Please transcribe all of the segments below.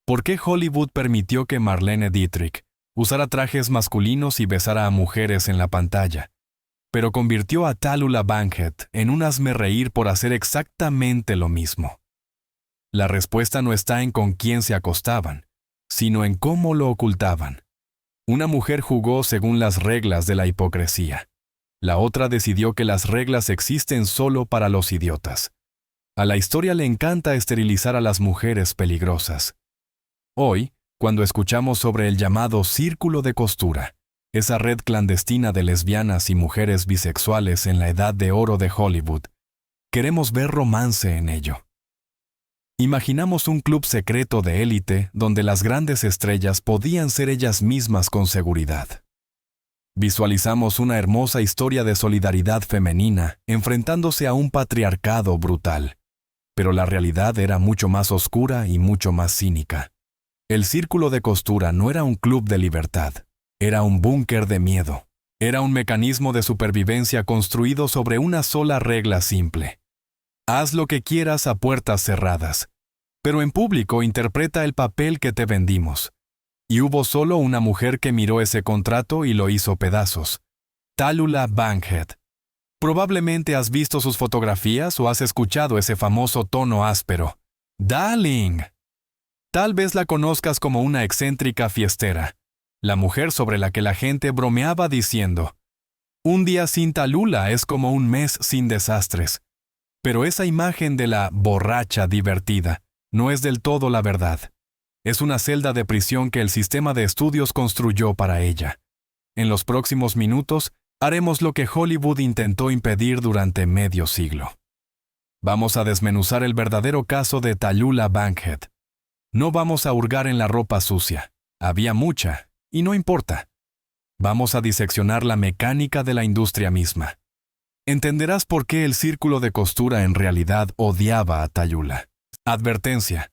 ¿Por qué Hollywood permitió que Marlene Dietrich usara trajes masculinos y besara a mujeres en la pantalla, pero convirtió a Tallulah Bankhead en un hazmerreír por hacer exactamente lo mismo? La respuesta no está en con quién se acostaban, sino en cómo lo ocultaban. Una mujer jugó según las reglas de la hipocresía. La otra decidió que las reglas existen solo para los idiotas. A la historia le encanta esterilizar a las mujeres peligrosas. Hoy, cuando escuchamos sobre el llamado Círculo de Costura, esa red clandestina de lesbianas y mujeres bisexuales en la edad de oro de Hollywood, queremos ver romance en ello. Imaginamos un club secreto de élite donde las grandes estrellas podían ser ellas mismas con seguridad. Visualizamos una hermosa historia de solidaridad femenina enfrentándose a un patriarcado brutal. Pero la realidad era mucho más oscura y mucho más cínica. El Círculo de Costura no era un club de libertad, era un búnker de miedo. Era un mecanismo de supervivencia construido sobre una sola regla simple. Haz lo que quieras a puertas cerradas, pero en público interpreta el papel que te vendimos. Y hubo solo una mujer que miró ese contrato y lo hizo pedazos: Tallulah Bankhead. Probablemente has visto sus fotografías o has escuchado ese famoso tono áspero: "Darling". Tal vez la conozcas como una excéntrica fiestera, la mujer sobre la que la gente bromeaba diciendo: "Un día sin Tallulah es como un mes sin desastres". Pero esa imagen de la borracha divertida no es del todo la verdad. Es una celda de prisión que el sistema de estudios construyó para ella. En los próximos minutos, haremos lo que Hollywood intentó impedir durante medio siglo. Vamos a desmenuzar el verdadero caso de Tallulah Bankhead. No vamos a hurgar en la ropa sucia. Había mucha, y no importa. Vamos a diseccionar la mecánica de la industria misma. Entenderás por qué el Círculo de Costura en realidad odiaba a Tallulah. Advertencia: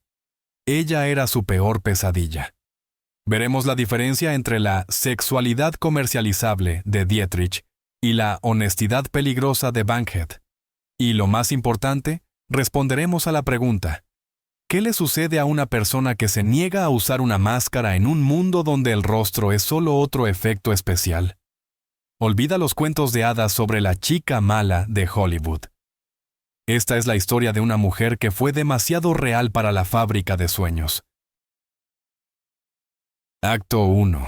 ella era su peor pesadilla. Veremos la diferencia entre la sexualidad comercializable de Dietrich y la honestidad peligrosa de Bankhead. Y lo más importante, responderemos a la pregunta: ¿qué le sucede a una persona que se niega a usar una máscara en un mundo donde el rostro es solo otro efecto especial? Olvida los cuentos de hadas sobre la chica mala de Hollywood. Esta es la historia de una mujer que fue demasiado real para la fábrica de sueños. Acto 1.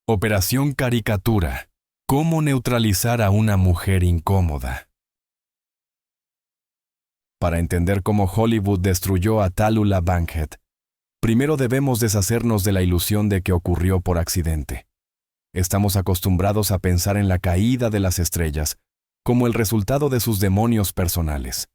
Operación Caricatura. ¿Cómo neutralizar a una mujer incómoda? Para entender cómo Hollywood destruyó a Tallulah Bankhead, primero debemos deshacernos de la ilusión de que ocurrió por accidente. Estamos acostumbrados a pensar en la caída de las estrellas como el resultado de sus demonios personales.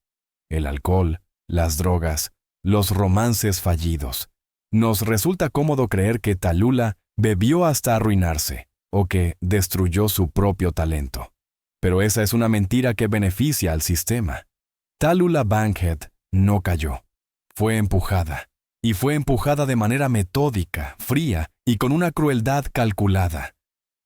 El alcohol, las drogas, los romances fallidos. Nos resulta cómodo creer que Tallulah bebió hasta arruinarse o que destruyó su propio talento. Pero esa es una mentira que beneficia al sistema. Tallulah Bankhead no cayó. Fue empujada. Y fue empujada de manera metódica, fría y con una crueldad calculada.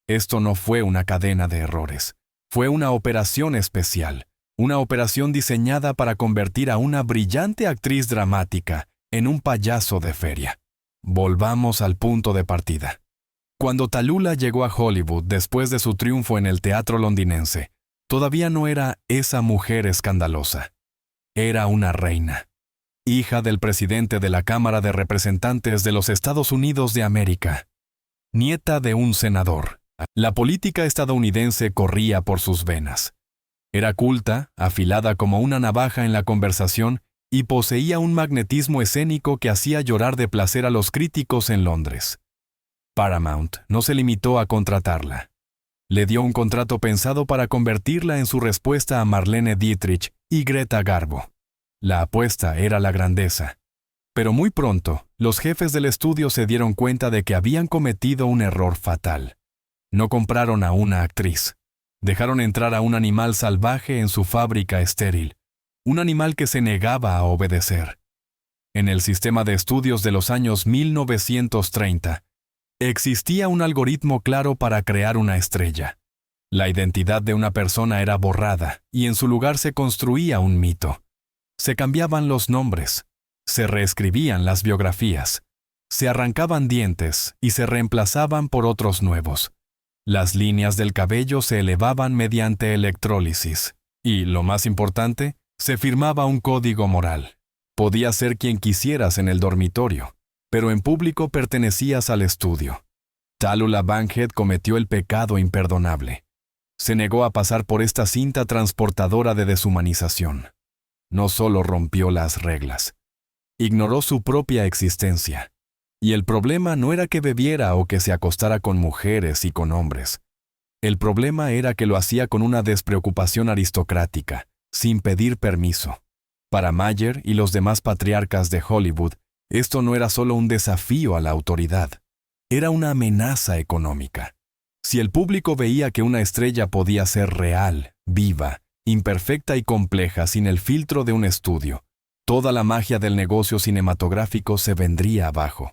Esto no fue una cadena de errores. Fue una operación especial, una operación diseñada para convertir a una brillante actriz dramática en un payaso de feria. Volvamos al punto de partida. Cuando Tallulah llegó a Hollywood después de su triunfo en el teatro londinense, todavía no era esa mujer escandalosa. Era una reina, hija del presidente de la Cámara de Representantes de los Estados Unidos de América, nieta de un senador. La política estadounidense corría por sus venas. Era culta, afilada como una navaja en la conversación y poseía un magnetismo escénico que hacía llorar de placer a los críticos en Londres. Paramount no se limitó a contratarla. Le dio un contrato pensado para convertirla en su respuesta a Marlene Dietrich y Greta Garbo. La apuesta era la grandeza. Pero muy pronto, los jefes del estudio se dieron cuenta de que habían cometido un error fatal. No compraron a una actriz. Dejaron entrar a un animal salvaje en su fábrica estéril, un animal que se negaba a obedecer. En el sistema de estudios de los años 1930, existía un algoritmo claro para crear una estrella. La identidad de una persona era borrada y en su lugar se construía un mito. Se cambiaban los nombres, se reescribían las biografías, Se arrancaban dientes y se reemplazaban por otros nuevos. Las líneas del cabello se elevaban mediante electrólisis. Y, lo más importante, se firmaba un código moral. Podías ser quien quisieras en el dormitorio, pero en público pertenecías al estudio. Tallulah Bankhead cometió el pecado imperdonable. Se negó a pasar por esta cinta transportadora de deshumanización. No solo rompió las reglas, ignoró su propia existencia. Y el problema no era que bebiera o que se acostara con mujeres y con hombres. El problema era que lo hacía con una despreocupación aristocrática, sin pedir permiso. Para Mayer y los demás patriarcas de Hollywood, esto no era solo un desafío a la autoridad, era una amenaza económica. Si el público veía que una estrella podía ser real, viva, imperfecta y compleja sin el filtro de un estudio, toda la magia del negocio cinematográfico se vendría abajo.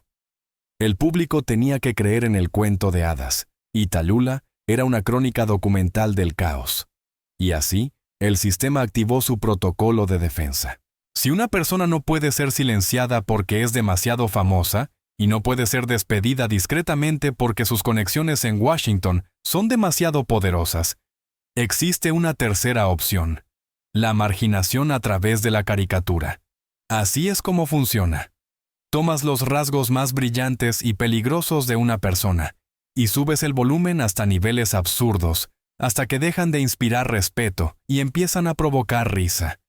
El público tenía que creer en el cuento de hadas, y Tallulah era una crónica documental del caos. Y así, el sistema activó su protocolo de defensa. Si una persona no puede ser silenciada porque es demasiado famosa, y no puede ser despedida discretamente porque sus conexiones en Washington son demasiado poderosas, existe una tercera opción: la marginación a través de la caricatura. Así es como funciona. Tomas los rasgos más brillantes y peligrosos de una persona y subes el volumen hasta niveles absurdos, hasta que dejan de inspirar respeto y empiezan a provocar risa.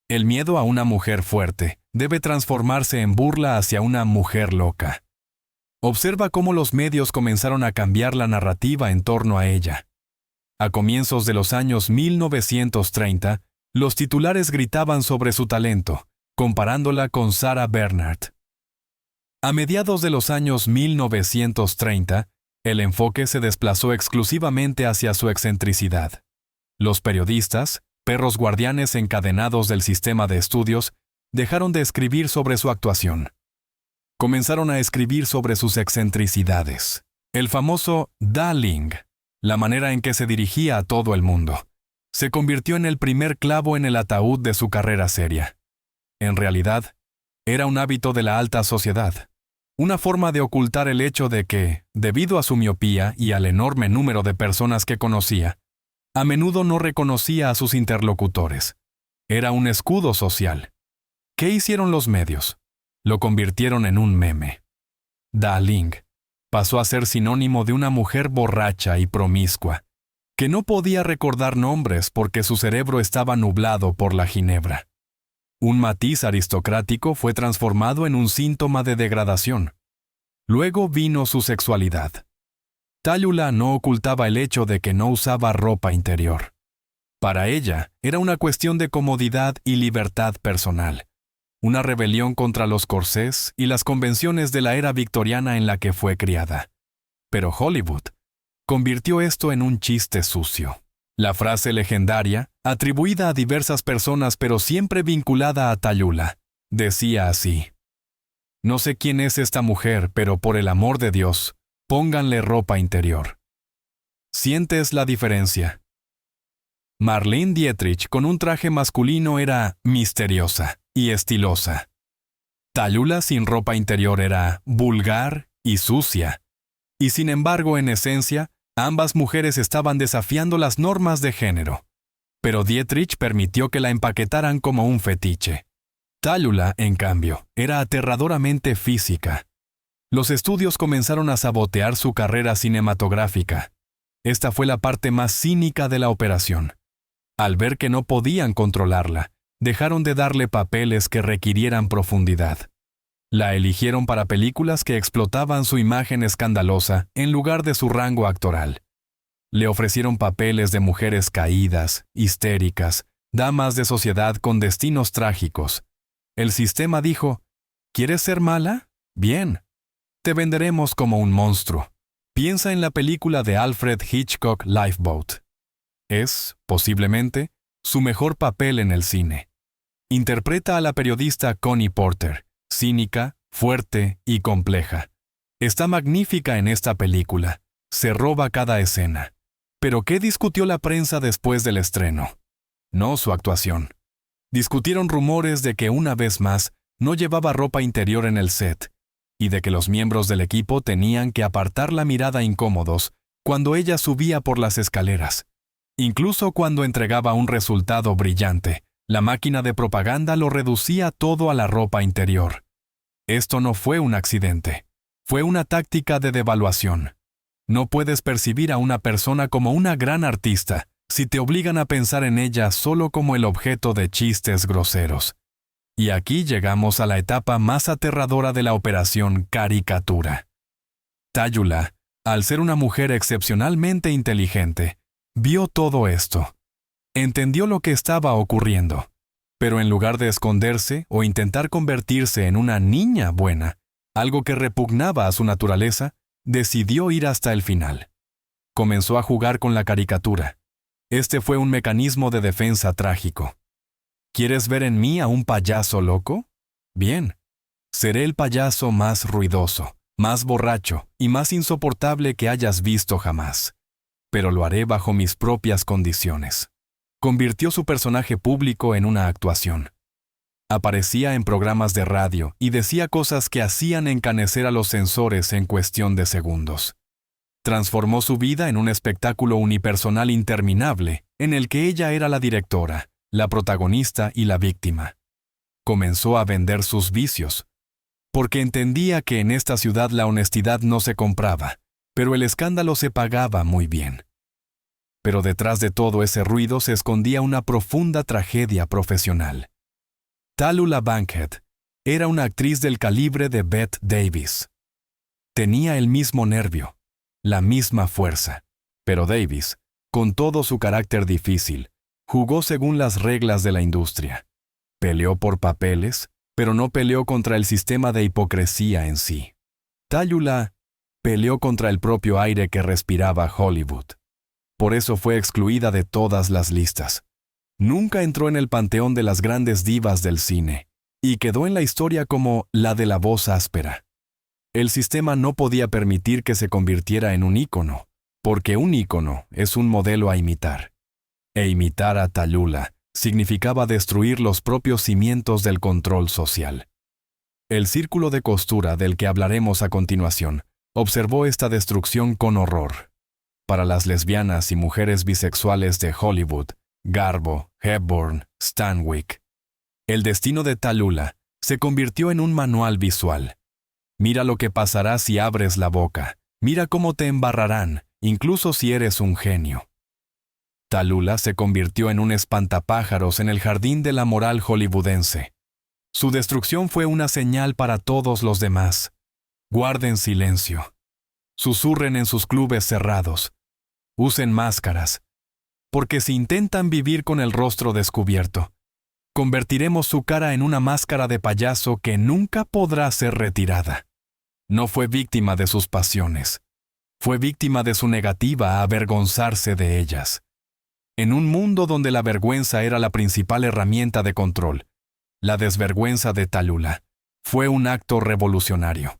El miedo a una mujer fuerte debe transformarse en burla hacia una mujer loca. Observa cómo los medios comenzaron a cambiar la narrativa en torno a ella. A comienzos de los años 1930, los titulares gritaban sobre su talento, comparándola con Sarah Bernhardt. A mediados de los años 1930, el enfoque se desplazó exclusivamente hacia su excentricidad. Los periodistas, perros guardianes encadenados del sistema de estudios, dejaron de escribir sobre su actuación. Comenzaron a escribir sobre sus excentricidades. El famoso darling, la manera en que se dirigía a todo el mundo, se convirtió en el primer clavo en el ataúd de su carrera seria. En realidad, era un hábito de la alta sociedad, una forma de ocultar el hecho de que, debido a su miopía y al enorme número de personas que conocía, a menudo no reconocía a sus interlocutores. Era un escudo social. ¿Qué hicieron los medios? Lo convirtieron en un meme. Darling pasó a ser sinónimo de una mujer borracha y promiscua, que no podía recordar nombres porque su cerebro estaba nublado por la ginebra. Un matiz aristocrático fue transformado en un síntoma de degradación. Luego vino su sexualidad. Tallulah no ocultaba el hecho de que no usaba ropa interior. Para ella, era una cuestión de comodidad y libertad personal, una rebelión contra los corsés y las convenciones de la era victoriana en la que fue criada. Pero Hollywood convirtió esto en un chiste sucio. La frase legendaria, atribuida a diversas personas pero siempre vinculada a Tallulah, decía así: «No sé quién es esta mujer, pero por el amor de Dios, pónganle ropa interior». ¿Sientes la diferencia? Marlene Dietrich con un traje masculino era misteriosa y estilosa. Tallulah sin ropa interior era vulgar y sucia. Y sin embargo, en esencia, ambas mujeres estaban desafiando las normas de género. Pero Dietrich permitió que la empaquetaran como un fetiche. Tallulah, en cambio, era aterradoramente física. Los estudios comenzaron a sabotear su carrera cinematográfica. Esta fue la parte más cínica de la operación. Al ver que no podían controlarla, dejaron de darle papeles que requirieran profundidad. La eligieron para películas que explotaban su imagen escandalosa en lugar de su rango actoral. Le ofrecieron papeles de mujeres caídas, histéricas, damas de sociedad con destinos trágicos. El sistema dijo: ¿quieres ser mala? Bien. Te venderemos como un monstruo. Piensa en la película de Alfred Hitchcock, Lifeboat. Es, posiblemente, su mejor papel en el cine. Interpreta a la periodista Connie Porter, cínica, fuerte y compleja. Está magnífica en esta película. Se roba cada escena. ¿Pero qué discutió la prensa después del estreno? No su actuación. Discutieron rumores de que una vez más no llevaba ropa interior en el set, y de que los miembros del equipo tenían que apartar la mirada incómodos cuando ella subía por las escaleras. Incluso cuando entregaba un resultado brillante, la máquina de propaganda lo reducía todo a la ropa interior. Esto no fue un accidente, fue una táctica de devaluación. No puedes percibir a una persona como una gran artista si te obligan a pensar en ella solo como el objeto de chistes groseros. Y aquí llegamos a la etapa más aterradora de la operación caricatura. Talulah, al ser una mujer excepcionalmente inteligente, vio todo esto. Entendió lo que estaba ocurriendo. Pero en lugar de esconderse o intentar convertirse en una niña buena, algo que repugnaba a su naturaleza, decidió ir hasta el final. Comenzó a jugar con la caricatura. Este fue un mecanismo de defensa trágico. ¿Quieres ver en mí a un payaso loco? Bien. Seré el payaso más ruidoso, más borracho y más insoportable que hayas visto jamás. Pero lo haré bajo mis propias condiciones. Convirtió su personaje público en una actuación. Aparecía en programas de radio y decía cosas que hacían encanecer a los censores en cuestión de segundos. Transformó su vida en un espectáculo unipersonal interminable, en el que ella era la directora, la protagonista y la víctima. Comenzó a vender sus vicios, porque entendía que en esta ciudad la honestidad no se compraba, pero el escándalo se pagaba muy bien. Pero detrás de todo ese ruido se escondía una profunda tragedia profesional. Talulah Bankhead era una actriz del calibre de Bette Davis. Tenía el mismo nervio, la misma fuerza, pero Davis, con todo su carácter difícil, jugó según las reglas de la industria. Peleó por papeles, pero no peleó contra el sistema de hipocresía en sí. Talulah peleó contra el propio aire que respiraba Hollywood. Por eso fue excluida de todas las listas. Nunca entró en el panteón de las grandes divas del cine, y quedó en la historia como la de la voz áspera. El sistema no podía permitir que se convirtiera en un ícono, porque un ícono es un modelo a imitar. E imitar a Talulah significaba destruir los propios cimientos del control social. El círculo de costura del que hablaremos a continuación observó esta destrucción con horror. Para las lesbianas y mujeres bisexuales de Hollywood, Garbo, Hepburn, Stanwyck, el destino de Talulah se convirtió en un manual visual. Mira lo que pasará si abres la boca. Mira cómo te embarrarán, incluso si eres un genio. Talulah se convirtió en un espantapájaros en el jardín de la moral hollywoodense. Su destrucción fue una señal para todos los demás. Guarden silencio. Susurren en sus clubes cerrados. Usen máscaras. Porque si intentan vivir con el rostro descubierto, convertiremos su cara en una máscara de payaso que nunca podrá ser retirada. No fue víctima de sus pasiones. Fue víctima de su negativa a avergonzarse de ellas. En un mundo donde la vergüenza era la principal herramienta de control, la desvergüenza de Talulah fue un acto revolucionario.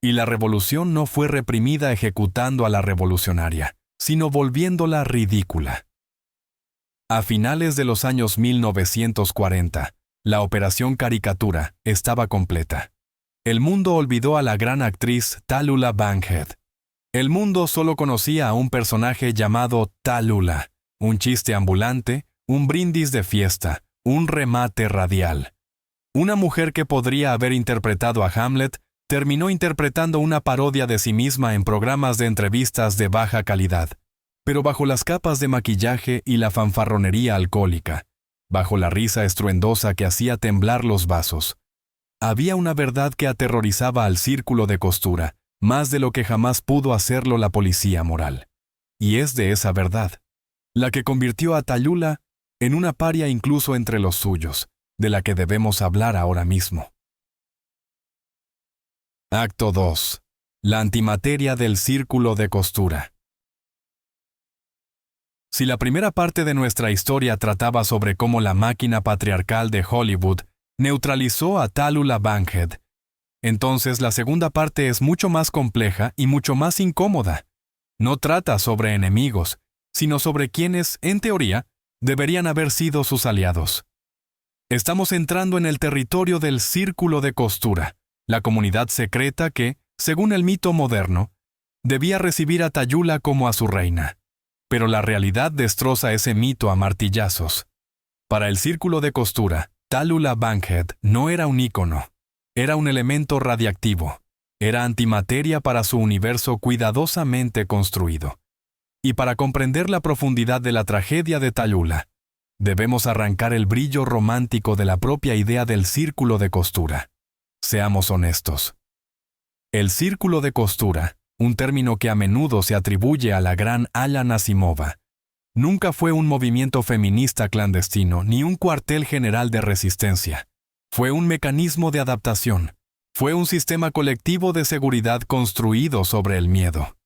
Y la revolución no fue reprimida ejecutando a la revolucionaria, sino volviéndola ridícula. A finales de los años 1940, la operación caricatura estaba completa. El mundo olvidó a la gran actriz Talulah Bankhead. El mundo solo conocía a un personaje llamado Talulah, un chiste ambulante, un brindis de fiesta, un remate radial. Una mujer que podría haber interpretado a Hamlet terminó interpretando una parodia de sí misma en programas de entrevistas de baja calidad, pero bajo las capas de maquillaje y la fanfarronería alcohólica, bajo la risa estruendosa que hacía temblar los vasos, había una verdad que aterrorizaba al círculo de costura, más de lo que jamás pudo hacerlo la policía moral. Y es de esa verdad, la que convirtió a Talulah en una paria incluso entre los suyos, de la que debemos hablar ahora mismo. Acto 2. La antimateria del círculo de costura. Si la primera parte de nuestra historia trataba sobre cómo la máquina patriarcal de Hollywood neutralizó a Talulah Bankhead, entonces la segunda parte es mucho más compleja y mucho más incómoda. No trata sobre enemigos, sino sobre quienes, en teoría, deberían haber sido sus aliados. Estamos entrando en el territorio del círculo de costura, la comunidad secreta que, según el mito moderno, debía recibir a Tayula como a su reina. Pero la realidad destroza ese mito a martillazos. Para el círculo de costura, Tallulah Bankhead no era un ícono, era un elemento radiactivo, era antimateria para su universo cuidadosamente construido. Y para comprender la profundidad de la tragedia de Tayula, debemos arrancar el brillo romántico de la propia idea del círculo de costura. Seamos honestos. El círculo de costura, un término que a menudo se atribuye a la gran Alla Nasimova, nunca fue un movimiento feminista clandestino ni un cuartel general de resistencia. Fue un mecanismo de adaptación. Fue un sistema colectivo de seguridad construido sobre el miedo.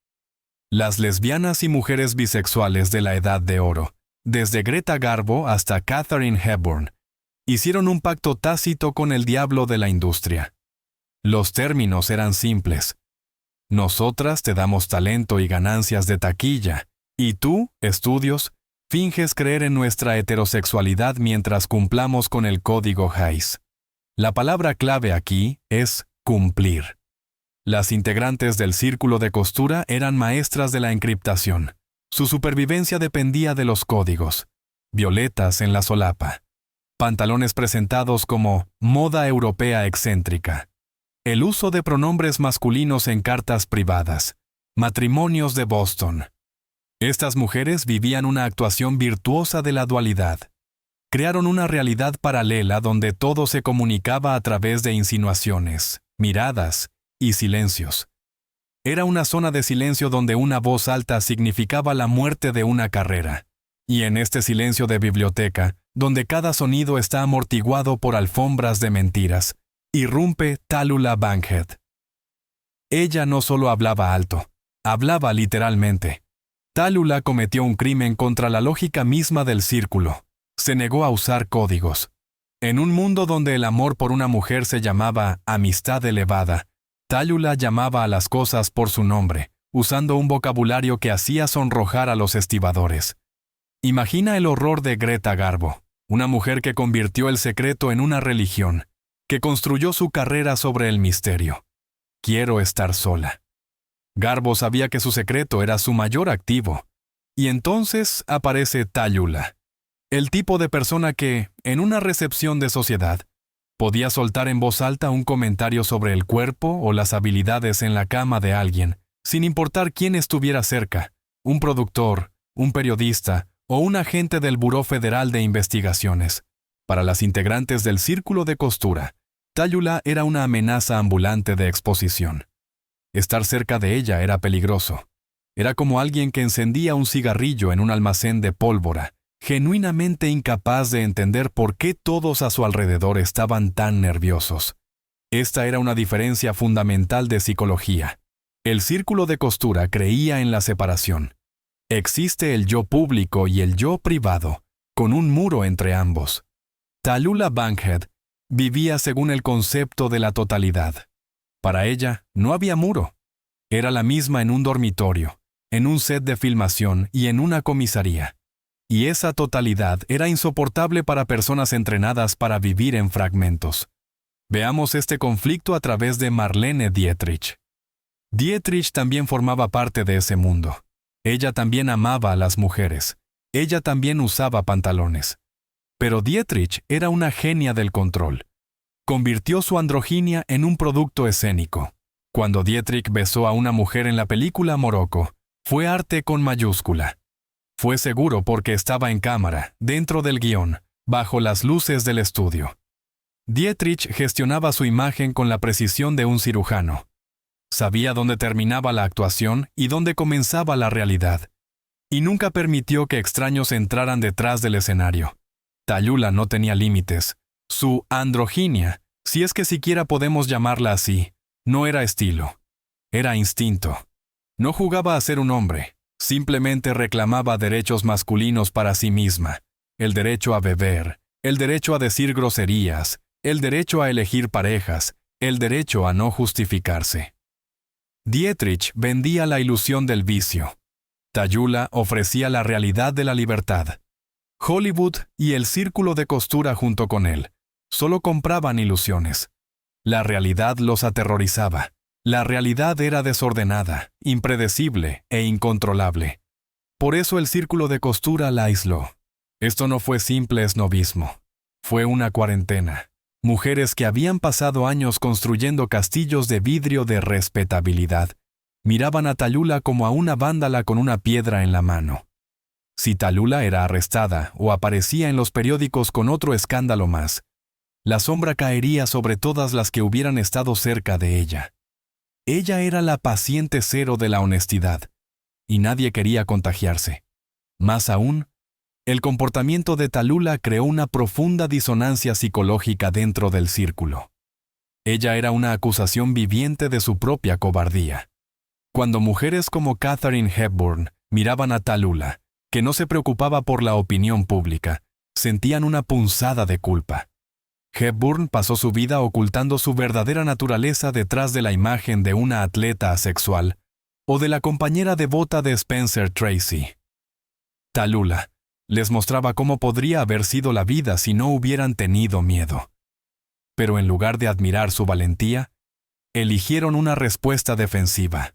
Las lesbianas y mujeres bisexuales de la Edad de Oro, desde Greta Garbo hasta Katharine Hepburn, hicieron un pacto tácito con el diablo de la industria. Los términos eran simples. Nosotras te damos talento y ganancias de taquilla, y tú, estudios, finges creer en nuestra heterosexualidad mientras cumplamos con el código Hays. La palabra clave aquí es cumplir. Las integrantes del círculo de costura eran maestras de la encriptación. Su supervivencia dependía de los códigos. Violetas en la solapa. Pantalones presentados como moda europea excéntrica. El uso de pronombres masculinos en cartas privadas. Matrimonios de Boston. Estas mujeres vivían una actuación virtuosa de la dualidad. Crearon una realidad paralela donde todo se comunicaba a través de insinuaciones, miradas y silencios. Era una zona de silencio donde una voz alta significaba la muerte de una carrera. Y en este silencio de biblioteca, donde cada sonido está amortiguado por alfombras de mentiras, irrumpe Tallulah Bankhead. Ella no solo hablaba alto, hablaba literalmente. Tallulah cometió un crimen contra la lógica misma del círculo. Se negó a usar códigos. En un mundo donde el amor por una mujer se llamaba amistad elevada, Tallulah llamaba a las cosas por su nombre, usando un vocabulario que hacía sonrojar a los estibadores. Imagina el horror de Greta Garbo, una mujer que convirtió el secreto en una religión, que construyó su carrera sobre el misterio. Quiero estar sola. Garbo sabía que su secreto era su mayor activo. Y entonces aparece Tallulah, el tipo de persona que, en una recepción de sociedad, podía soltar en voz alta un comentario sobre el cuerpo o las habilidades en la cama de alguien, sin importar quién estuviera cerca, un productor, un periodista o un agente del Buró Federal de Investigaciones. Para las integrantes del círculo de costura, Tallulah era una amenaza ambulante de exposición. Estar cerca de ella era peligroso. Era como alguien que encendía un cigarrillo en un almacén de pólvora, genuinamente incapaz de entender por qué todos a su alrededor estaban tan nerviosos. Esta era una diferencia fundamental de psicología. El círculo de costura creía en la separación. Existe el yo público y el yo privado, con un muro entre ambos. Tallulah Bankhead vivía según el concepto de la totalidad. Para ella no había muro. Era la misma en un dormitorio, en un set de filmación y en una comisaría. Y esa totalidad era insoportable para personas entrenadas para vivir en fragmentos. Veamos este conflicto a través de Marlene Dietrich. Dietrich también formaba parte de ese mundo. Ella también amaba a las mujeres. Ella también usaba pantalones. Pero Dietrich era una genia del control. Convirtió su androginia en un producto escénico. Cuando Dietrich besó a una mujer en la película Morocco, fue arte con mayúscula. Fue seguro porque estaba en cámara, dentro del guión, bajo las luces del estudio. Dietrich gestionaba su imagen con la precisión de un cirujano. Sabía dónde terminaba la actuación y dónde comenzaba la realidad. Y nunca permitió que extraños entraran detrás del escenario. Tallulah no tenía límites. Su androginia, si es que siquiera podemos llamarla así, no era estilo. Era instinto. No jugaba a ser un hombre. Simplemente reclamaba derechos masculinos para sí misma. El derecho a beber, el derecho a decir groserías, el derecho a elegir parejas, el derecho a no justificarse. Dietrich vendía la ilusión del vicio. Tallulah ofrecía la realidad de la libertad. Hollywood y el círculo de costura junto con él solo compraban ilusiones. La realidad los aterrorizaba. La realidad era desordenada, impredecible e incontrolable. Por eso el círculo de costura la aisló. Esto no fue simple esnovismo. Fue una cuarentena. Mujeres que habían pasado años construyendo castillos de vidrio de respetabilidad miraban a Tallulah como a una vándala con una piedra en la mano. Si Tallulah era arrestada o aparecía en los periódicos con otro escándalo más, la sombra caería sobre todas las que hubieran estado cerca de ella. Ella era la paciente cero de la honestidad, y nadie quería contagiarse. Más aún, el comportamiento de Tallulah creó una profunda disonancia psicológica dentro del círculo. Ella era una acusación viviente de su propia cobardía. Cuando mujeres como Katharine Hepburn miraban a Tallulah, que no se preocupaba por la opinión pública, sentían una punzada de culpa. Hepburn pasó su vida ocultando su verdadera naturaleza detrás de la imagen de una atleta asexual o de la compañera devota de Spencer Tracy. Tallulah les mostraba cómo podría haber sido la vida si no hubieran tenido miedo. Pero en lugar de admirar su valentía, eligieron una respuesta defensiva: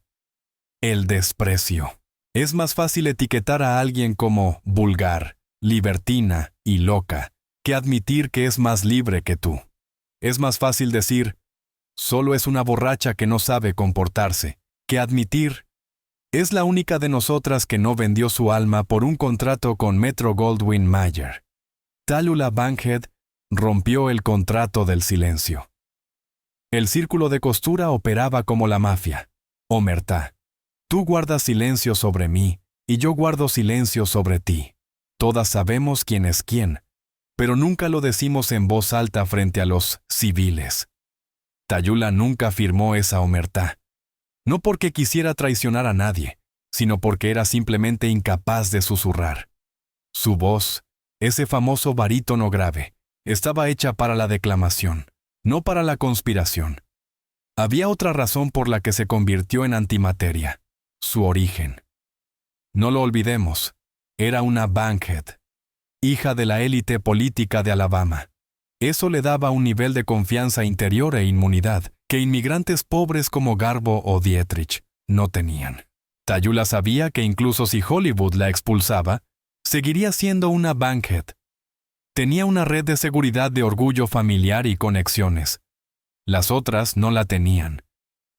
el desprecio. Es más fácil etiquetar a alguien como vulgar, libertina y loca que admitir que es más libre que tú. Es más fácil decir, solo es una borracha que no sabe comportarse, que admitir, es la única de nosotras que no vendió su alma por un contrato con Metro-Goldwyn-Mayer. Tallulah Bankhead rompió el contrato del silencio. El círculo de costura operaba como la mafia. Omertá, tú guardas silencio sobre mí y yo guardo silencio sobre ti. Todas sabemos quién es quién, pero nunca lo decimos en voz alta frente a los civiles. Tallulah nunca firmó esa omertá. No porque quisiera traicionar a nadie, sino porque era simplemente incapaz de susurrar. Su voz, ese famoso barítono grave, estaba hecha para la declamación, no para la conspiración. Había otra razón por la que se convirtió en antimateria: su origen. No lo olvidemos, era una Bankhead, hija de la élite política de Alabama. Eso le daba un nivel de confianza interior e inmunidad que inmigrantes pobres como Garbo o Dietrich no tenían. Tallulah sabía que incluso si Hollywood la expulsaba, seguiría siendo una Bankhead. Tenía una red de seguridad de orgullo familiar y conexiones. Las otras no la tenían.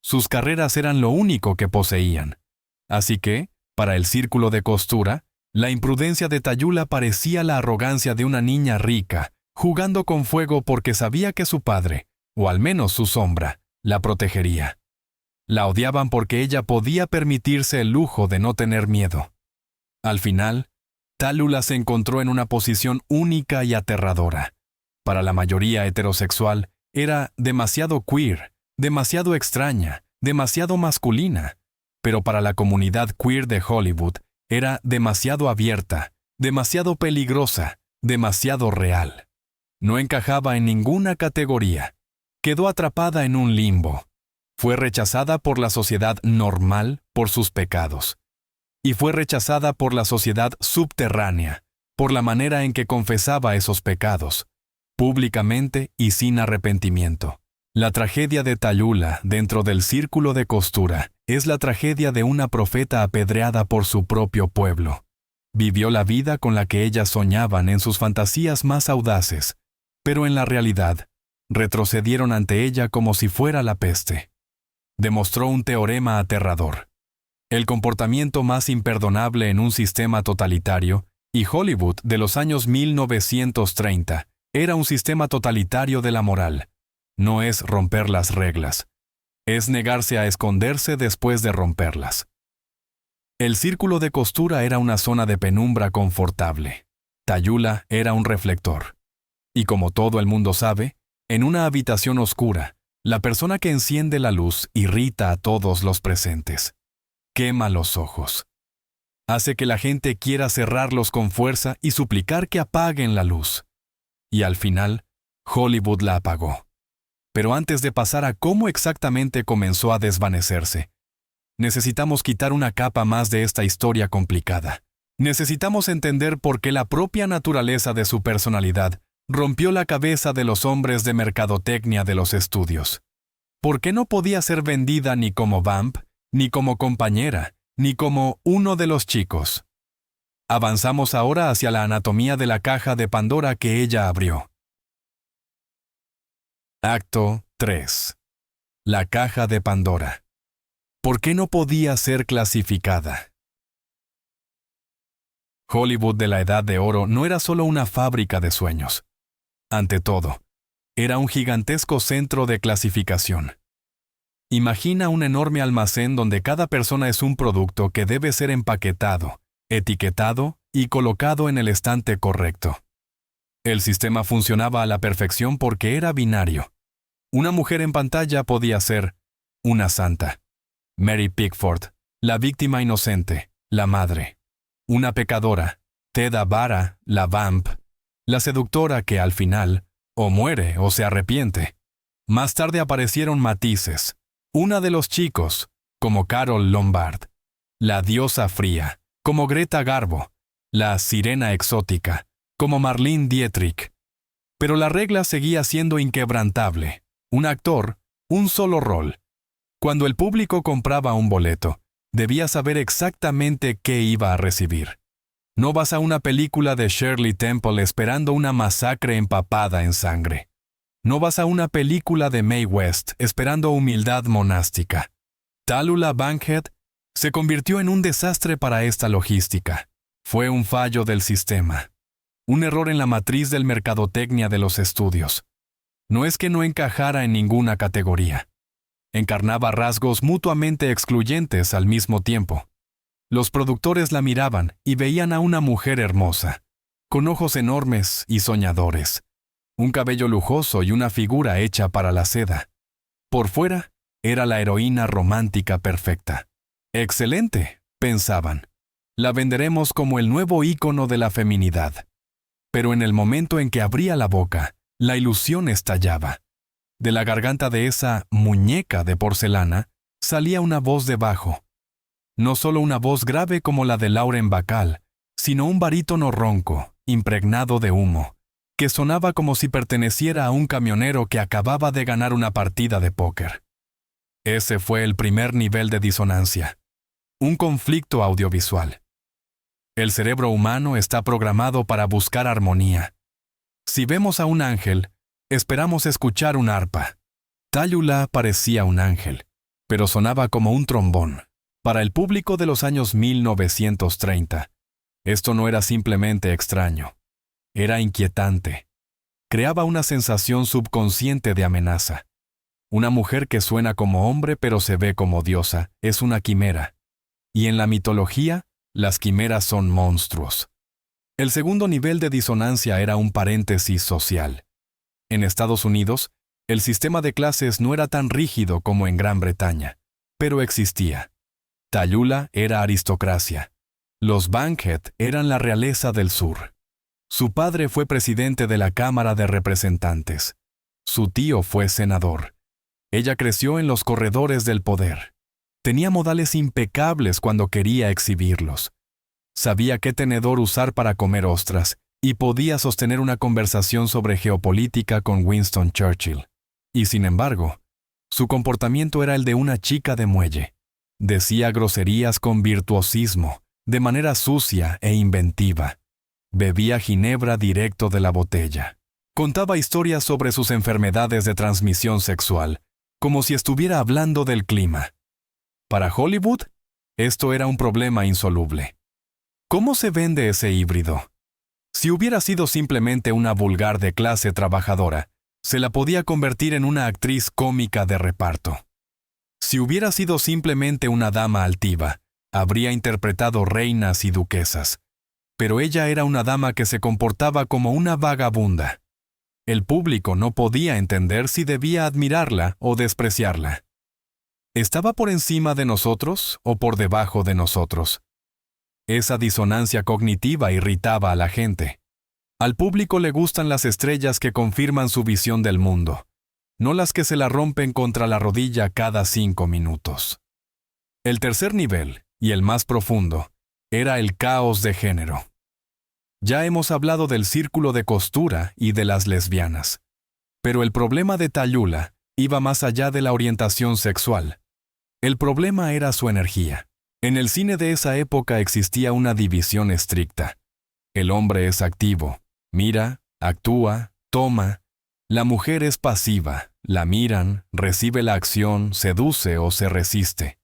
Sus carreras eran lo único que poseían. Así que, para el círculo de costura, la imprudencia de Tallulah parecía la arrogancia de una niña rica, jugando con fuego porque sabía que su padre, o al menos su sombra, la protegería. La odiaban porque ella podía permitirse el lujo de no tener miedo. Al final, Tallulah se encontró en una posición única y aterradora. Para la mayoría heterosexual, era demasiado queer, demasiado extraña, demasiado masculina. Pero para la comunidad queer de Hollywood, era demasiado abierta, demasiado peligrosa, demasiado real. No encajaba en ninguna categoría. Quedó atrapada en un limbo. Fue rechazada por la sociedad normal por sus pecados. Y fue rechazada por la sociedad subterránea, por la manera en que confesaba esos pecados, públicamente y sin arrepentimiento. La tragedia de Tallulah dentro del círculo de costura es la tragedia de una profeta apedreada por su propio pueblo. Vivió la vida con la que ellas soñaban en sus fantasías más audaces, pero en la realidad, retrocedieron ante ella como si fuera la peste. Demostró un teorema aterrador. El comportamiento más imperdonable en un sistema totalitario, y Hollywood de los años 1930, era un sistema totalitario de la moral. No es romper las reglas. Es negarse a esconderse después de romperlas. El círculo de costura era una zona de penumbra confortable. Tallulah era un reflector. Y como todo el mundo sabe, en una habitación oscura, la persona que enciende la luz irrita a todos los presentes. Quema los ojos. Hace que la gente quiera cerrarlos con fuerza y suplicar que apaguen la luz. Y al final, Hollywood la apagó. Pero antes de pasar a cómo exactamente comenzó a desvanecerse, necesitamos quitar una capa más de esta historia complicada. Necesitamos entender por qué la propia naturaleza de su personalidad rompió la cabeza de los hombres de mercadotecnia de los estudios. ¿Por qué no podía ser vendida ni como vamp, ni como compañera, ni como uno de los chicos? Avanzamos ahora hacia la anatomía de la caja de Pandora que ella abrió. Acto 3. La caja de Pandora. ¿Por qué no podía ser clasificada? Hollywood de la Edad de Oro no era solo una fábrica de sueños. Ante todo, era un gigantesco centro de clasificación. Imagina un enorme almacén donde cada persona es un producto que debe ser empaquetado, etiquetado y colocado en el estante correcto. El sistema funcionaba a la perfección porque era binario. Una mujer en pantalla podía ser una santa. Mary Pickford, la víctima inocente, la madre. Una pecadora, Theda Bara, la vamp. La seductora que al final, o muere o se arrepiente. Más tarde aparecieron matices. Una de los chicos, como Carol Lombard. La diosa fría, como Greta Garbo. La sirena exótica, como Marlene Dietrich. Pero la regla seguía siendo inquebrantable. Un actor, un solo rol. Cuando el público compraba un boleto, debía saber exactamente qué iba a recibir. No vas a una película de Shirley Temple esperando una masacre empapada en sangre. No vas a una película de Mae West esperando humildad monástica. Tallulah Bankhead se convirtió en un desastre para esta logística. Fue un fallo del sistema. Un error en la matriz del mercadotecnia de los estudios. No es que no encajara en ninguna categoría. Encarnaba rasgos mutuamente excluyentes al mismo tiempo. Los productores la miraban y veían a una mujer hermosa, con ojos enormes y soñadores, un cabello lujoso y una figura hecha para la seda. Por fuera, era la heroína romántica perfecta. Excelente, pensaban. La venderemos como el nuevo ícono de la feminidad. Pero en el momento en que abría la boca, la ilusión estallaba. De la garganta de esa muñeca de porcelana salía una voz de bajo. No solo una voz grave como la de Lauren Bacall, sino un barítono ronco, impregnado de humo, que sonaba como si perteneciera a un camionero que acababa de ganar una partida de póker. Ese fue el primer nivel de disonancia. Un conflicto audiovisual. El cerebro humano está programado para buscar armonía. Si vemos a un ángel, esperamos escuchar un arpa. Tallulah parecía un ángel, pero sonaba como un trombón. Para el público de los años 1930, esto no era simplemente extraño. Era inquietante. Creaba una sensación subconsciente de amenaza. Una mujer que suena como hombre pero se ve como diosa es una quimera. Y en la mitología, las quimeras son monstruos. El segundo nivel de disonancia era un paréntesis social. En Estados Unidos, el sistema de clases no era tan rígido como en Gran Bretaña, pero existía. Tallulah era aristocracia. Los Bankhead eran la realeza del sur. Su padre fue presidente de la Cámara de Representantes. Su tío fue senador. Ella creció en los corredores del poder. Tenía modales impecables cuando quería exhibirlos. Sabía qué tenedor usar para comer ostras y podía sostener una conversación sobre geopolítica con Winston Churchill. Y sin embargo, su comportamiento era el de una chica de muelle. Decía groserías con virtuosismo, de manera sucia e inventiva. Bebía ginebra directo de la botella. Contaba historias sobre sus enfermedades de transmisión sexual, como si estuviera hablando del clima. Para Hollywood, esto era un problema insoluble. ¿Cómo se vende ese híbrido? Si hubiera sido simplemente una vulgar de clase trabajadora, se la podía convertir en una actriz cómica de reparto. Si hubiera sido simplemente una dama altiva, habría interpretado reinas y duquesas. Pero ella era una dama que se comportaba como una vagabunda. El público no podía entender si debía admirarla o despreciarla. ¿Estaba por encima de nosotros o por debajo de nosotros? Esa disonancia cognitiva irritaba a la gente. Al público le gustan las estrellas que confirman su visión del mundo, no las que se la rompen contra la rodilla cada 5 minutos. El tercer nivel, y el más profundo, era el caos de género. Ya hemos hablado del círculo de costura y de las lesbianas. Pero el problema de Tallulah iba más allá de la orientación sexual. El problema era su energía. En el cine de esa época existía una división estricta. El hombre es activo, mira, actúa, toma. La mujer es pasiva, la miran, recibe la acción, seduce o se resiste.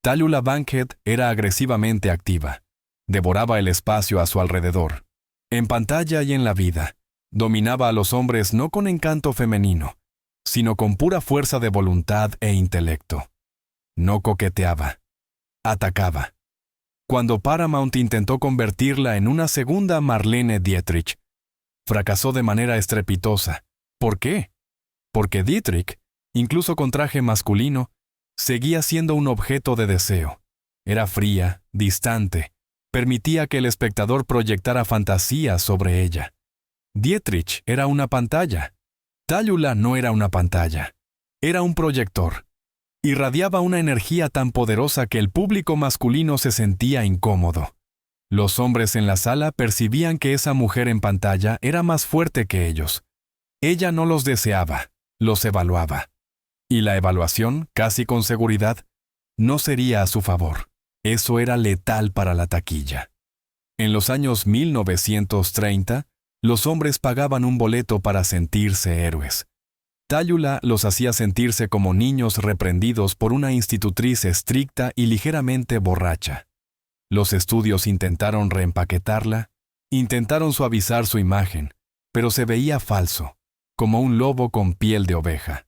Tallulah Bankhead era agresivamente activa. Devoraba el espacio a su alrededor. En pantalla y en la vida, dominaba a los hombres no con encanto femenino, sino con pura fuerza de voluntad e intelecto. No coqueteaba, atacaba. Cuando Paramount intentó convertirla en una segunda Marlene Dietrich, fracasó de manera estrepitosa. ¿Por qué? Porque Dietrich, incluso con traje masculino, seguía siendo un objeto de deseo. Era fría, distante, permitía que el espectador proyectara fantasías sobre ella. Dietrich era una pantalla. Tallulah no era una pantalla. Era un proyector. Irradiaba una energía tan poderosa que el público masculino se sentía incómodo. Los hombres en la sala percibían que esa mujer en pantalla era más fuerte que ellos. Ella no los deseaba, los evaluaba. Y la evaluación, casi con seguridad, no sería a su favor. Eso era letal para la taquilla. En los años 1930, los hombres pagaban un boleto para sentirse héroes. Tallulah los hacía sentirse como niños reprendidos por una institutriz estricta y ligeramente borracha. Los estudios intentaron reempaquetarla, intentaron suavizar su imagen, pero se veía falso, como un lobo con piel de oveja.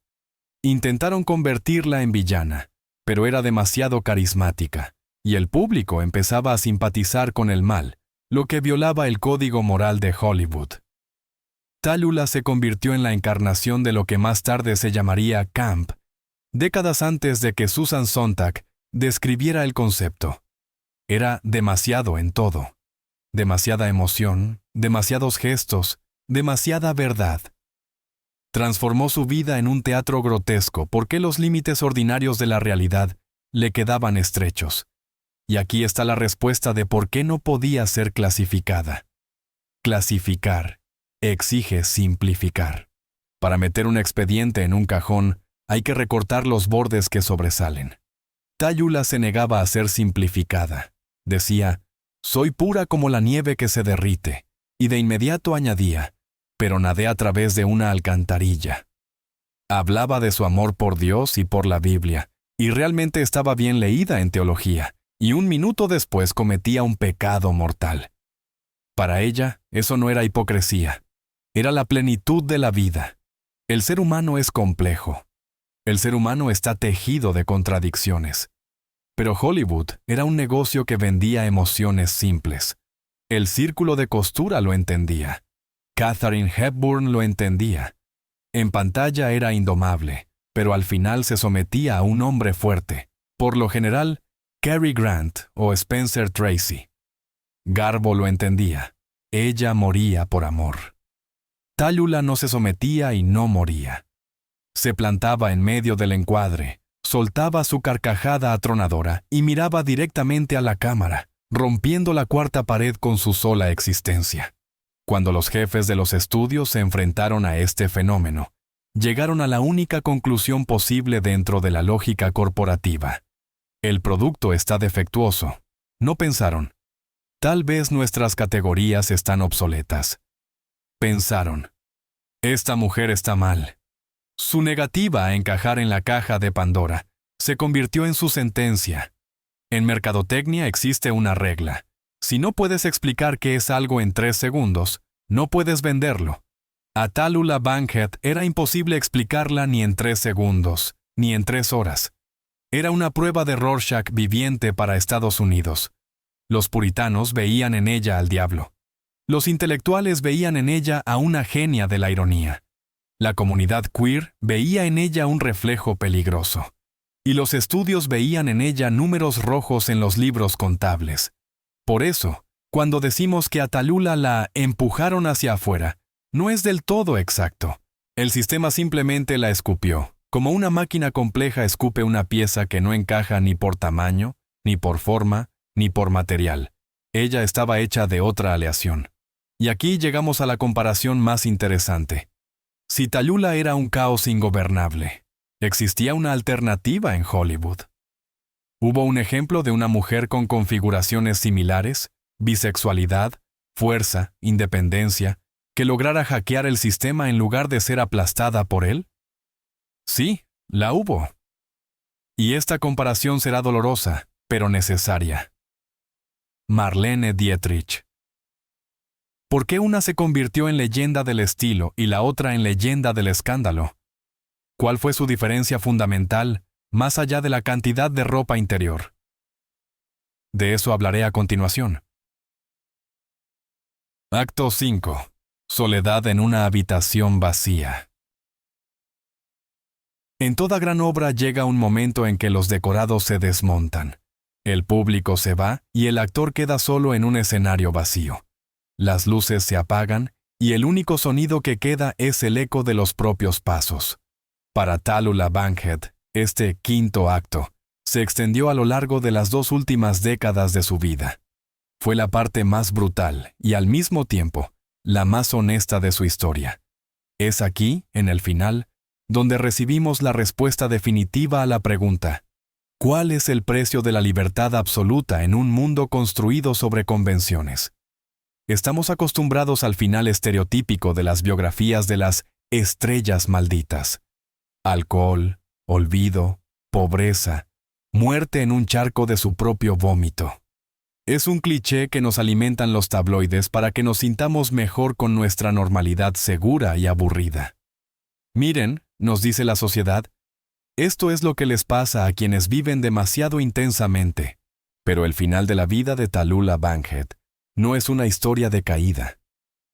Intentaron convertirla en villana, pero era demasiado carismática, y el público empezaba a simpatizar con el mal, lo que violaba el código moral de Hollywood. Tallulah se convirtió en la encarnación de lo que más tarde se llamaría camp, décadas antes de que Susan Sontag describiera el concepto. Era demasiado en todo. Demasiada emoción, demasiados gestos, demasiada verdad. Transformó su vida en un teatro grotesco porque los límites ordinarios de la realidad le quedaban estrechos. Y aquí está la respuesta de por qué no podía ser clasificada. Clasificar exige simplificar. Para meter un expediente en un cajón, hay que recortar los bordes que sobresalen. Tallulah se negaba a ser simplificada. Decía, soy pura como la nieve que se derrite, y de inmediato añadía, pero nadé a través de una alcantarilla. Hablaba de su amor por Dios y por la Biblia, y realmente estaba bien leída en teología, y un minuto después cometía un pecado mortal. Para ella, eso no era hipocresía. Era la plenitud de la vida. El ser humano es complejo. El ser humano está tejido de contradicciones. Pero Hollywood era un negocio que vendía emociones simples. El círculo de costura lo entendía. Katharine Hepburn lo entendía. En pantalla era indomable, pero al final se sometía a un hombre fuerte. Por lo general, Cary Grant o Spencer Tracy. Garbo lo entendía. Ella moría por amor. Tallulah no se sometía y no moría. Se plantaba en medio del encuadre, soltaba su carcajada atronadora y miraba directamente a la cámara, rompiendo la cuarta pared con su sola existencia. Cuando los jefes de los estudios se enfrentaron a este fenómeno, llegaron a la única conclusión posible dentro de la lógica corporativa. El producto está defectuoso. No pensaron, tal vez nuestras categorías están obsoletas. Pensaron, esta mujer está mal. Su negativa a encajar en la caja de Pandora se convirtió en su sentencia. En mercadotecnia existe una regla. Si no puedes explicar qué es algo en 3 segundos, no puedes venderlo. A Tallulah Bankhead era imposible explicarla ni en 3 segundos, ni en 3 horas. Era una prueba de Rorschach viviente para Estados Unidos. Los puritanos veían en ella al diablo. Los intelectuales veían en ella a una genia de la ironía. La comunidad queer veía en ella un reflejo peligroso. Y los estudios veían en ella números rojos en los libros contables. Por eso, cuando decimos que a Tallulah la empujaron hacia afuera, no es del todo exacto. El sistema simplemente la escupió, como una máquina compleja escupe una pieza que no encaja ni por tamaño, ni por forma, ni por material. Ella estaba hecha de otra aleación. Y aquí llegamos a la comparación más interesante. Si Tallulah era un caos ingobernable, existía una alternativa en Hollywood. Hubo un ejemplo de una mujer con configuraciones similares, bisexualidad, fuerza, independencia, que lograra hackear el sistema en lugar de ser aplastada por él. Sí, la hubo. Y esta comparación será dolorosa, pero necesaria. Marlene Dietrich. ¿Por qué una se convirtió en leyenda del estilo y la otra en leyenda del escándalo? ¿Cuál fue su diferencia fundamental, más allá de la cantidad de ropa interior? De eso hablaré a continuación. Acto 5. Soledad en una habitación vacía. En toda gran obra llega un momento en que los decorados se desmontan. El público se va y el actor queda solo en un escenario vacío. Las luces se apagan y el único sonido que queda es el eco de los propios pasos. Para Tallulah Bankhead, este quinto acto se extendió a lo largo de las 2 últimas décadas de su vida. Fue la parte más brutal y al mismo tiempo la más honesta de su historia. Es aquí, en el final, donde recibimos la respuesta definitiva a la pregunta: ¿cuál es el precio de la libertad absoluta en un mundo construido sobre convenciones? Estamos acostumbrados al final estereotípico de las biografías de las estrellas malditas. Alcohol, olvido, pobreza, muerte en un charco de su propio vómito. Es un cliché que nos alimentan los tabloides para que nos sintamos mejor con nuestra normalidad segura y aburrida. Miren, nos dice la sociedad, esto es lo que les pasa a quienes viven demasiado intensamente. Pero el final de la vida de Tallulah Bankhead no es una historia de caída.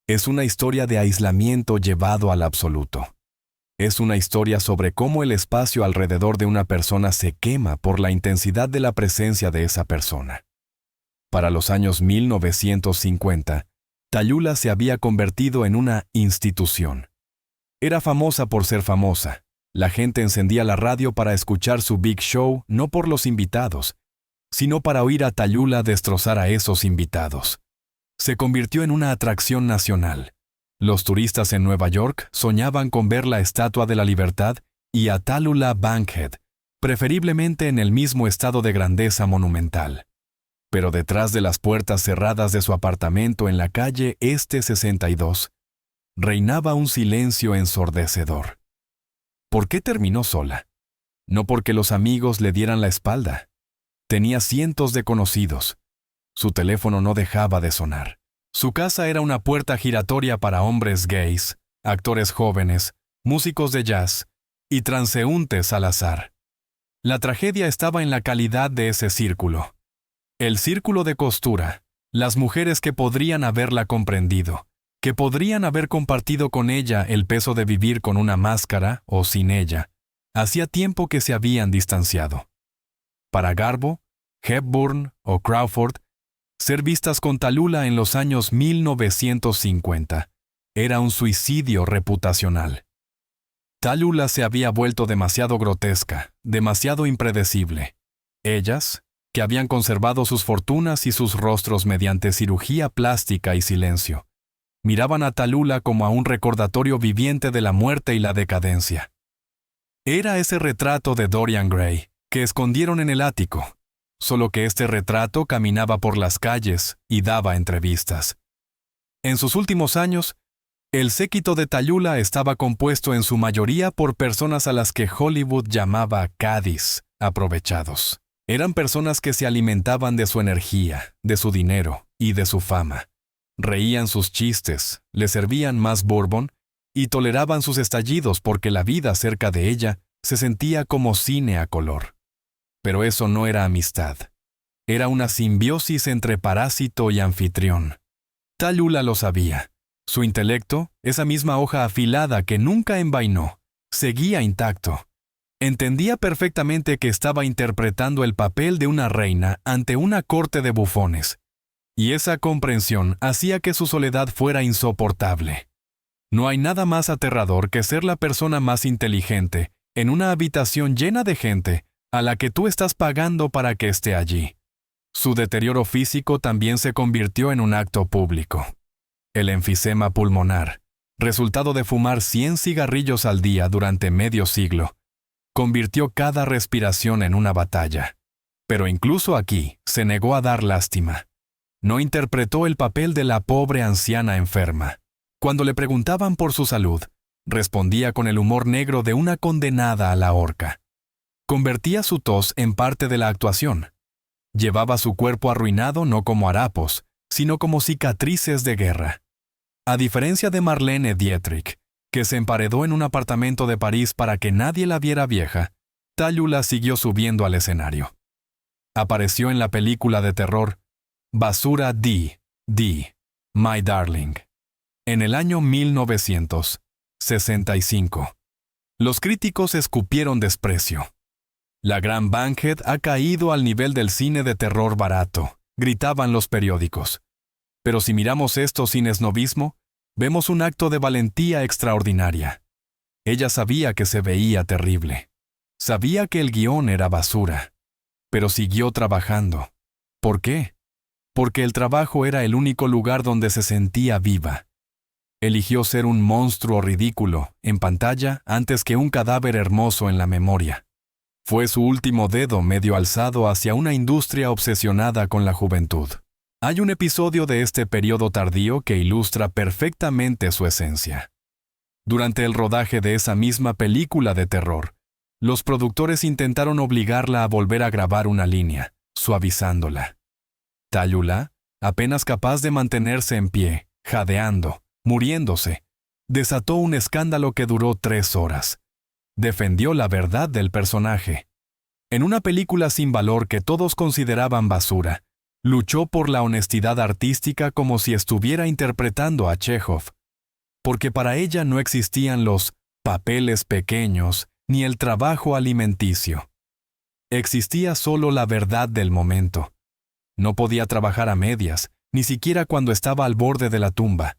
Es una historia de aislamiento llevado al absoluto. Es una historia sobre cómo el espacio alrededor de una persona se quema por la intensidad de la presencia de esa persona. Para los años 1950, Tallulah se había convertido en una institución. Era famosa por ser famosa. La gente encendía la radio para escuchar su big show no por los invitados, sino para oír a Tallulah destrozar a esos invitados. Se convirtió en una atracción nacional. Los turistas en Nueva York soñaban con ver la Estatua de la Libertad y a Tallulah Bankhead, preferiblemente en el mismo estado de grandeza monumental. Pero detrás de las puertas cerradas de su apartamento en la calle Este 62, reinaba un silencio ensordecedor. ¿Por qué terminó sola? No porque los amigos le dieran la espalda. Tenía cientos de conocidos. Su teléfono no dejaba de sonar. Su casa era una puerta giratoria para hombres gays, actores jóvenes, músicos de jazz y transeúntes al azar. La tragedia estaba en la calidad de ese círculo. El círculo de costura, las mujeres que podrían haberla comprendido, que podrían haber compartido con ella el peso de vivir con una máscara o sin ella, hacía tiempo que se habían distanciado. Para Garbo, Hepburn o Crawford, ser vistas con Tallulah en los años 1950 era un suicidio reputacional. Tallulah se había vuelto demasiado grotesca, demasiado impredecible. Ellas, que habían conservado sus fortunas y sus rostros mediante cirugía plástica y silencio, miraban a Tallulah como a un recordatorio viviente de la muerte y la decadencia. Era ese retrato de Dorian Gray, que escondieron en el ático, solo que este retrato caminaba por las calles y daba entrevistas. En sus últimos años, el séquito de Tallulah estaba compuesto en su mayoría por personas a las que Hollywood llamaba caddies, aprovechados. Eran personas que se alimentaban de su energía, de su dinero y de su fama. Reían sus chistes, le servían más bourbon y toleraban sus estallidos porque la vida cerca de ella se sentía como cine a color. Pero eso no era amistad. Era una simbiosis entre parásito y anfitrión. Tallulah lo sabía. Su intelecto, esa misma hoja afilada que nunca envainó, seguía intacto. Entendía perfectamente que estaba interpretando el papel de una reina ante una corte de bufones. Y esa comprensión hacía que su soledad fuera insoportable. No hay nada más aterrador que ser la persona más inteligente en una habitación llena de gente a la que tú estás pagando para que esté allí. Su deterioro físico también se convirtió en un acto público. El enfisema pulmonar, resultado de fumar 100 cigarrillos al día durante medio siglo, convirtió cada respiración en una batalla. Pero incluso aquí se negó a dar lástima. No interpretó el papel de la pobre anciana enferma. Cuando le preguntaban por su salud, respondía con el humor negro de una condenada a la horca. Convertía su tos en parte de la actuación. Llevaba su cuerpo arruinado no como harapos, sino como cicatrices de guerra. A diferencia de Marlene Dietrich, que se emparedó en un apartamento de París para que nadie la viera vieja, Tállula siguió subiendo al escenario. Apareció en la película de terror Basura D, My Darling, en el año 1965. Los críticos escupieron desprecio. La gran Bankhead ha caído al nivel del cine de terror barato, gritaban los periódicos. Pero si miramos esto sin esnobismo, vemos un acto de valentía extraordinaria. Ella sabía que se veía terrible. Sabía que el guión era basura. Pero siguió trabajando. ¿Por qué? Porque el trabajo era el único lugar donde se sentía viva. Eligió ser un monstruo ridículo en pantalla antes que un cadáver hermoso en la memoria. Fue su último dedo medio alzado hacia una industria obsesionada con la juventud. Hay un episodio de este periodo tardío que ilustra perfectamente su esencia. Durante el rodaje de esa misma película de terror, los productores intentaron obligarla a volver a grabar una línea, suavizándola. Tállula, apenas capaz de mantenerse en pie, jadeando, muriéndose, desató un escándalo que duró 3 horas. Defendió la verdad del personaje. En una película sin valor que todos consideraban basura, luchó por la honestidad artística como si estuviera interpretando a Chekhov, porque para ella no existían los papeles pequeños ni el trabajo alimenticio. Existía solo la verdad del momento. No podía trabajar a medias, ni siquiera cuando estaba al borde de la tumba.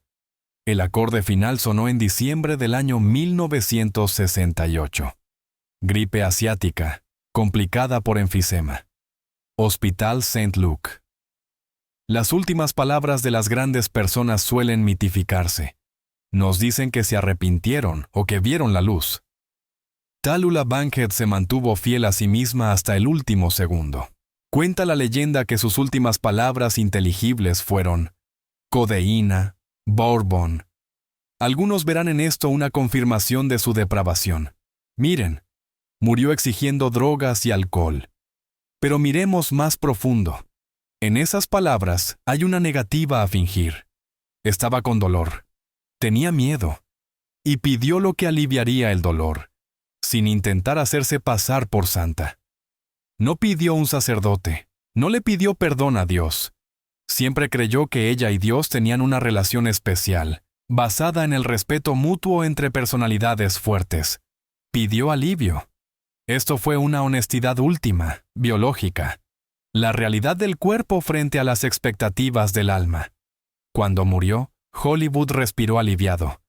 El acorde final sonó en diciembre del año 1968. Gripe asiática, complicada por enfisema. Hospital St. Luke. Las últimas palabras de las grandes personas suelen mitificarse. Nos dicen que se arrepintieron o que vieron la luz. Tállula Bankhead se mantuvo fiel a sí misma hasta el último segundo. Cuenta la leyenda que sus últimas palabras inteligibles fueron codeína, bourbon. Algunos verán en esto una confirmación de su depravación. Miren, murió exigiendo drogas y alcohol. Pero miremos más profundo. En esas palabras hay una negativa a fingir. Estaba con dolor. Tenía miedo. Y pidió lo que aliviaría el dolor, sin intentar hacerse pasar por santa. No pidió un sacerdote. No le pidió perdón a Dios. Siempre creyó que ella y Dios tenían una relación especial, basada en el respeto mutuo entre personalidades fuertes. Pidió alivio. Esto fue una honestidad última, biológica. La realidad del cuerpo frente a las expectativas del alma. Cuando murió, Hollywood respiró aliviado.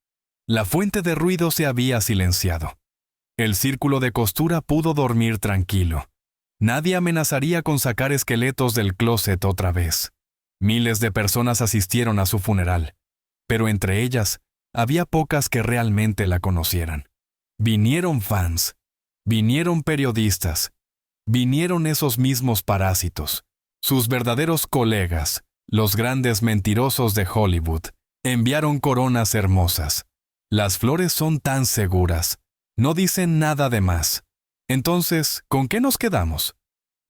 La fuente de ruido se había silenciado. El círculo de costura pudo dormir tranquilo. Nadie amenazaría con sacar esqueletos del closet otra vez. Miles de personas asistieron a su funeral, pero entre ellas había pocas que realmente la conocieran. Vinieron fans, vinieron periodistas, vinieron esos mismos parásitos, sus verdaderos colegas, los grandes mentirosos de Hollywood. Enviaron coronas hermosas. Las flores son tan seguras, no dicen nada de más. Entonces, ¿con qué nos quedamos?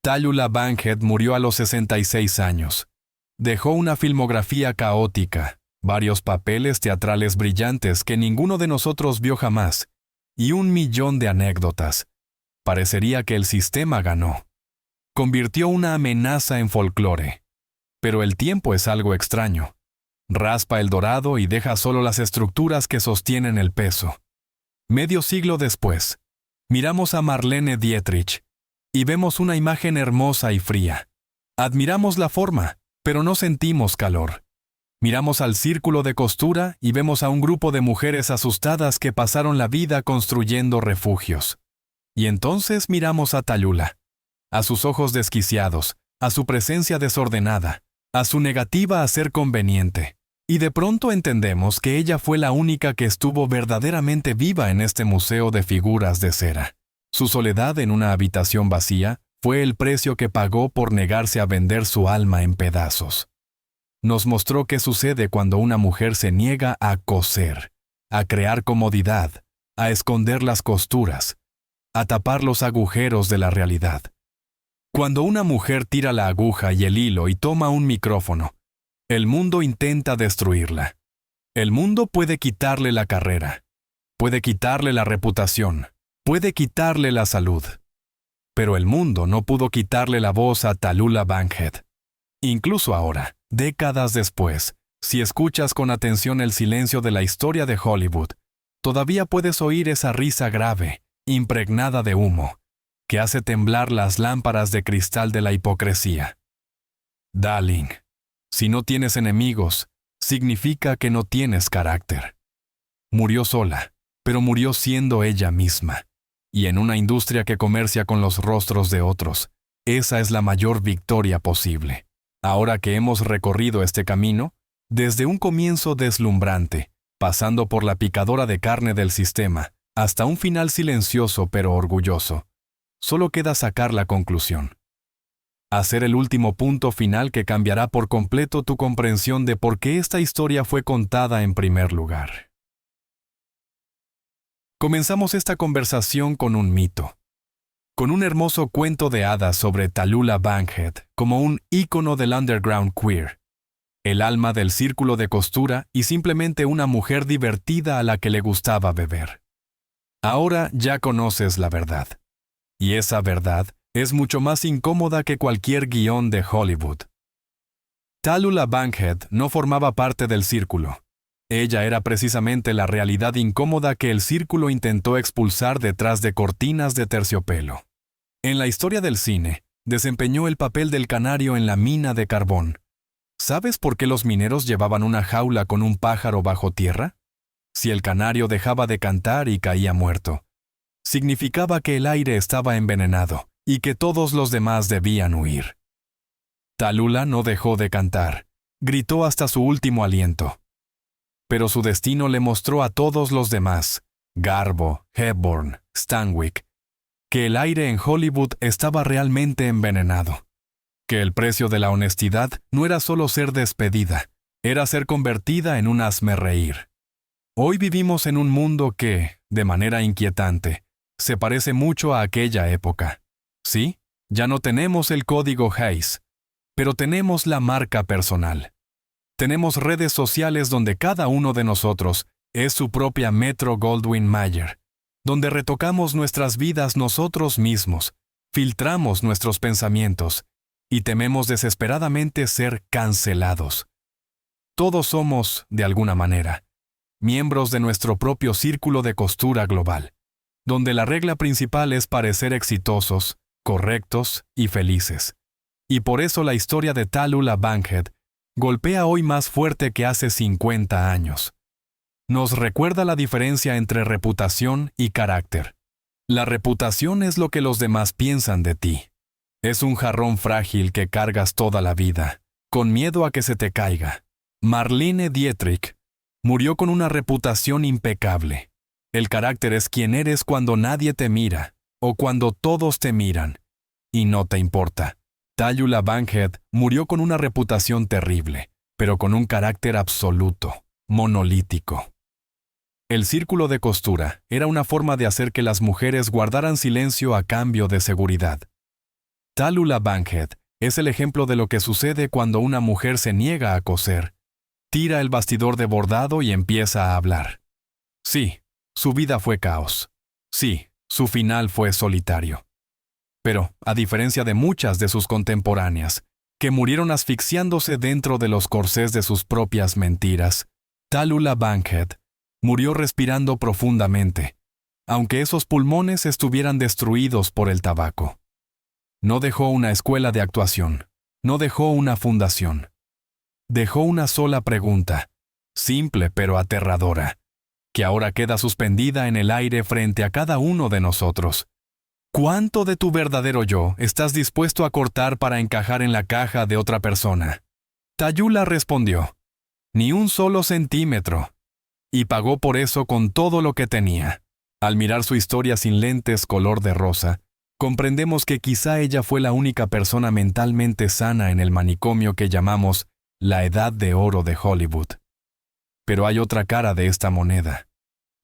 Tállula Bankhead murió a los 66 años. Dejó una filmografía caótica, varios papeles teatrales brillantes que ninguno de nosotros vio jamás, y 1.000.000 de anécdotas. Parecería que el sistema ganó. Convirtió una amenaza en folclore. Pero el tiempo es algo extraño. Raspa el dorado y deja solo las estructuras que sostienen el peso. Medio siglo después, miramos a Marlene Dietrich y vemos una imagen hermosa y fría. Admiramos la forma, pero no sentimos calor. Miramos al círculo de costura y vemos a un grupo de mujeres asustadas que pasaron la vida construyendo refugios. Y entonces miramos a Tállula, a sus ojos desquiciados, a su presencia desordenada, a su negativa a ser conveniente, Y de pronto entendemos que ella fue la única que estuvo verdaderamente viva en este museo de figuras de cera. Su soledad en una habitación vacía fue el precio que pagó por negarse a vender su alma en pedazos. Nos mostró qué sucede cuando una mujer se niega a coser, a crear comodidad, a esconder las costuras, a tapar los agujeros de la realidad. Cuando una mujer tira la aguja y el hilo y toma un micrófono, el mundo intenta destruirla. El mundo puede quitarle la carrera, puede quitarle la reputación, puede quitarle la salud. Pero el mundo no pudo quitarle la voz a Tallulah Bankhead. Incluso ahora, décadas después, si escuchas con atención el silencio de la historia de Hollywood, todavía puedes oír esa risa grave, impregnada de humo, que hace temblar las lámparas de cristal de la hipocresía. Darling, si no tienes enemigos, significa que no tienes carácter. Murió sola, pero murió siendo ella misma. Y en una industria que comercia con los rostros de otros, esa es la mayor victoria posible. Ahora que hemos recorrido este camino, desde un comienzo deslumbrante, pasando por la picadora de carne del sistema, hasta un final silencioso pero orgulloso, solo queda sacar la conclusión. Hacer el último punto final que cambiará por completo tu comprensión de por qué esta historia fue contada en primer lugar. Comenzamos esta conversación con un mito, con un hermoso cuento de hadas sobre Tallulah Bankhead como un ícono del underground queer, el alma del círculo de costura y simplemente una mujer divertida a la que le gustaba beber. Ahora ya conoces la verdad, y esa verdad es mucho más incómoda que cualquier guión de Hollywood. Tallulah Bankhead no formaba parte del círculo. Ella era precisamente la realidad incómoda que el círculo intentó expulsar detrás de cortinas de terciopelo. En la historia del cine, desempeñó el papel del canario en la mina de carbón. ¿Sabes por qué los mineros llevaban una jaula con un pájaro bajo tierra? Si el canario dejaba de cantar y caía muerto, significaba que el aire estaba envenenado y que todos los demás debían huir. Tallulah no dejó de cantar, gritó hasta su último aliento. Pero su destino le mostró a todos los demás, Garbo, Hepburn, Stanwyck, que el aire en Hollywood estaba realmente envenenado, que el precio de la honestidad no era solo ser despedida, era ser convertida en un hazmerreír. Hoy vivimos en un mundo que, de manera inquietante, se parece mucho a aquella época. Sí, ya no tenemos el código Hays, pero tenemos la marca personal. Tenemos redes sociales donde cada uno de nosotros es su propia Metro-Goldwyn-Mayer, donde retocamos nuestras vidas nosotros mismos, filtramos nuestros pensamientos y tememos desesperadamente ser cancelados. Todos somos, de alguna manera, miembros de nuestro propio círculo de costura global, donde la regla principal es parecer exitosos, correctos y felices. Y por eso la historia de Tallulah Bankhead golpea hoy más fuerte que hace 50 años. Nos recuerda la diferencia entre reputación y carácter. La reputación es lo que los demás piensan de ti. Es un jarrón frágil que cargas toda la vida, con miedo a que se te caiga. Marlene Dietrich murió con una reputación impecable. El carácter es quien eres cuando nadie te mira, o cuando todos te miran, y no te importa. Tallulah Bankhead murió con una reputación terrible, pero con un carácter absoluto, monolítico. El círculo de costura era una forma de hacer que las mujeres guardaran silencio a cambio de seguridad. Tallulah Bankhead es el ejemplo de lo que sucede cuando una mujer se niega a coser, tira el bastidor de bordado y empieza a hablar. Sí, su vida fue caos. Sí, su final fue solitario. Pero, a diferencia de muchas de sus contemporáneas, que murieron asfixiándose dentro de los corsés de sus propias mentiras, Tallulah Bankhead murió respirando profundamente, aunque esos pulmones estuvieran destruidos por el tabaco. No dejó una escuela de actuación, no dejó una fundación. Dejó una sola pregunta, simple pero aterradora, que ahora queda suspendida en el aire frente a cada uno de nosotros. ¿Cuánto de tu verdadero yo estás dispuesto a cortar para encajar en la caja de otra persona? Tallulah respondió, Ni un solo centímetro. Y pagó por eso con todo lo que tenía. Al mirar su historia sin lentes color de rosa, comprendemos que quizá ella fue la única persona mentalmente sana en el manicomio que llamamos la Edad de Oro de Hollywood. Pero hay otra cara de esta moneda.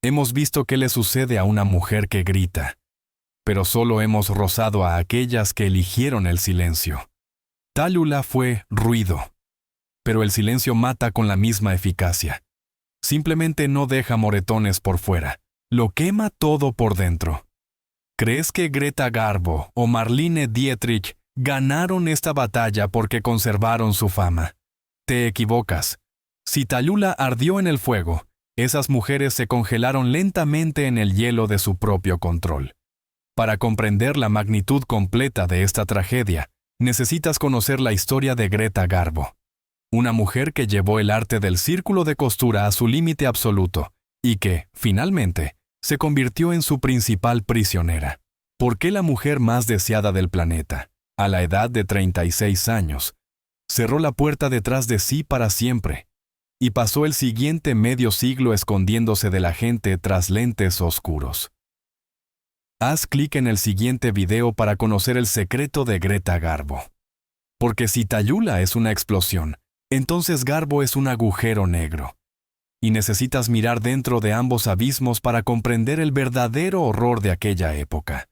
Hemos visto qué le sucede a una mujer que grita, pero solo hemos rozado a aquellas que eligieron el silencio. Tálula fue ruido, pero el silencio mata con la misma eficacia. Simplemente no deja moretones por fuera, lo quema todo por dentro. ¿Crees que Greta Garbo o Marlene Dietrich ganaron esta batalla porque conservaron su fama? Te equivocas. Si Tálula ardió en el fuego, esas mujeres se congelaron lentamente en el hielo de su propio control. Para comprender la magnitud completa de esta tragedia, necesitas conocer la historia de Greta Garbo, una mujer que llevó el arte del círculo de costura a su límite absoluto y que, finalmente, se convirtió en su principal prisionera. ¿Por qué la mujer más deseada del planeta, a la edad de 36 años, cerró la puerta detrás de sí para siempre y pasó el siguiente medio siglo escondiéndose de la gente tras lentes oscuros? Haz clic en el siguiente video para conocer el secreto de Greta Garbo. Porque si Tálula es una explosión, entonces Garbo es un agujero negro. Y necesitas mirar dentro de ambos abismos para comprender el verdadero horror de aquella época.